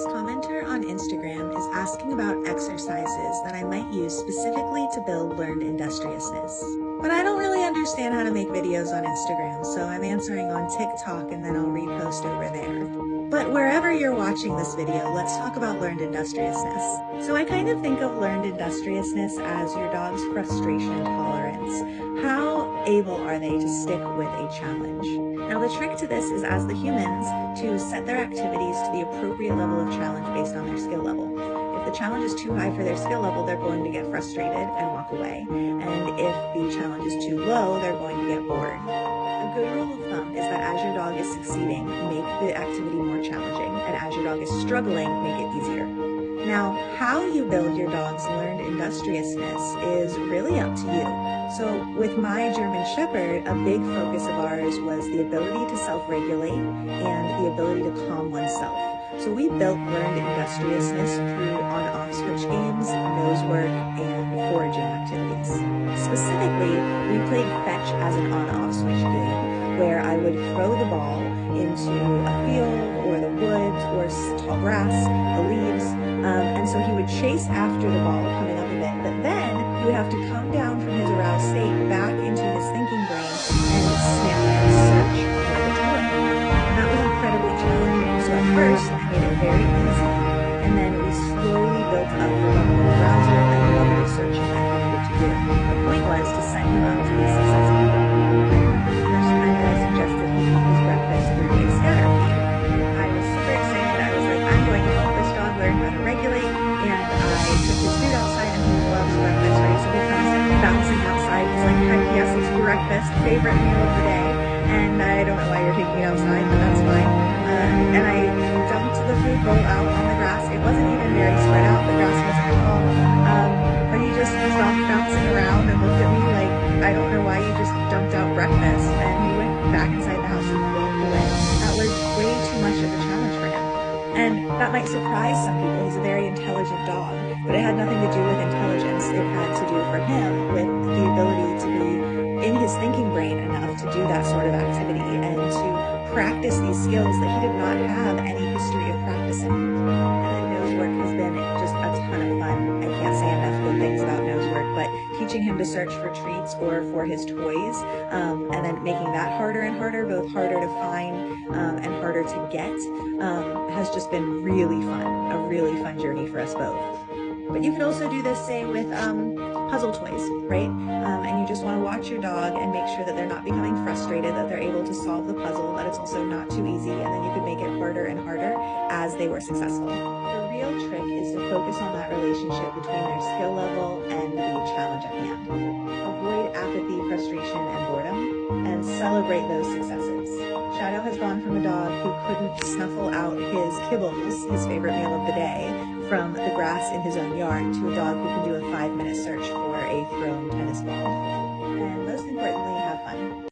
This commenter on Instagram is asking about exercises that I might use specifically to build learned industriousness. But I don't really understand how to make videos on Instagram, so I'm answering on TikTok and then I'll repost over there. But wherever you're watching this video, let's talk about learned industriousness. So I kind of think of learned industriousness as your dog's frustration tolerance. How able are they to stick with a challenge? Now the trick to this is, as the humans, to set their activities to the appropriate level of challenge based on their skill level. If the challenge is too high for their skill level, they're going to get frustrated and walk away. And if the challenge is too low, they're going to get bored. A good rule of thumb is that as your dog is succeeding, make the activity more challenging, and as your dog is struggling, make it easier. Now, how you build your dog's learned industriousness is really up to you. So with my German Shepherd, a big focus of ours was the ability to self-regulate and the ability to calm oneself. So we built learned industriousness through on-off switch games, nose work, and foraging activities. Specifically, we played fetch as an on-off switch game, where I would throw the ball into a field or the woods or tall grass, the leaves, and so he would chase after the ball coming up a bit, but then he would have to come down from his aroused state back into his thinking brain and sniff and search for the toy. And that was incredibly challenging. So at first, I made it very easy, and then we slowly built up the level of arousal and the level of searching that he needed to do. The point was to set him up to be successful. The first time that I suggested he eat his breakfast through a scatter feed, I was super excited. I was like, I'm going to help this dog learn how to regulate, and I took his food outside, and he loves breakfast, right? So he comes bouncing outside. He's like, heck yes, it's breakfast, favorite meal of the day. And I don't know why you're taking it outside, but that's fine. And I dumped the food bowl out on the grass. It wasn't even very spread out. The grass wasn't tall. But he just stopped bouncing around and looked at me like, I don't know why you just dumped out breakfast. And he went back inside the house and walked away. That was way too much of a challenge for him. And that might surprise some people. He's a very intelligent dog, but it had nothing to do with intelligence. It had to do for him with the ability to be in his thinking brain enough to do that sort of activity and to practice these skills that he did not have any history of practicing. And then nose work has been just a ton of fun. I can't say enough good things about nose work, but teaching him to search for treats or for his toys, and then making that harder and harder, both harder to find and harder to get, has just been really fun, a really fun journey for us both. But you could also do this, say, with puzzle toys, right? And you just want to watch your dog and make sure that they're not becoming frustrated, that they're able to solve the puzzle, that it's also not too easy, and then you could make it harder and harder as they were successful. The real trick is to focus on that relationship between their skill level and the challenge at hand. Avoid apathy, frustration, and boredom, and celebrate those successes. Shadow has gone from a dog who couldn't snuffle out his kibbles, his favorite meal of the day, from the grass in his own yard, to a dog who can do a 5-minute search for a thrown tennis ball. And most importantly, have fun.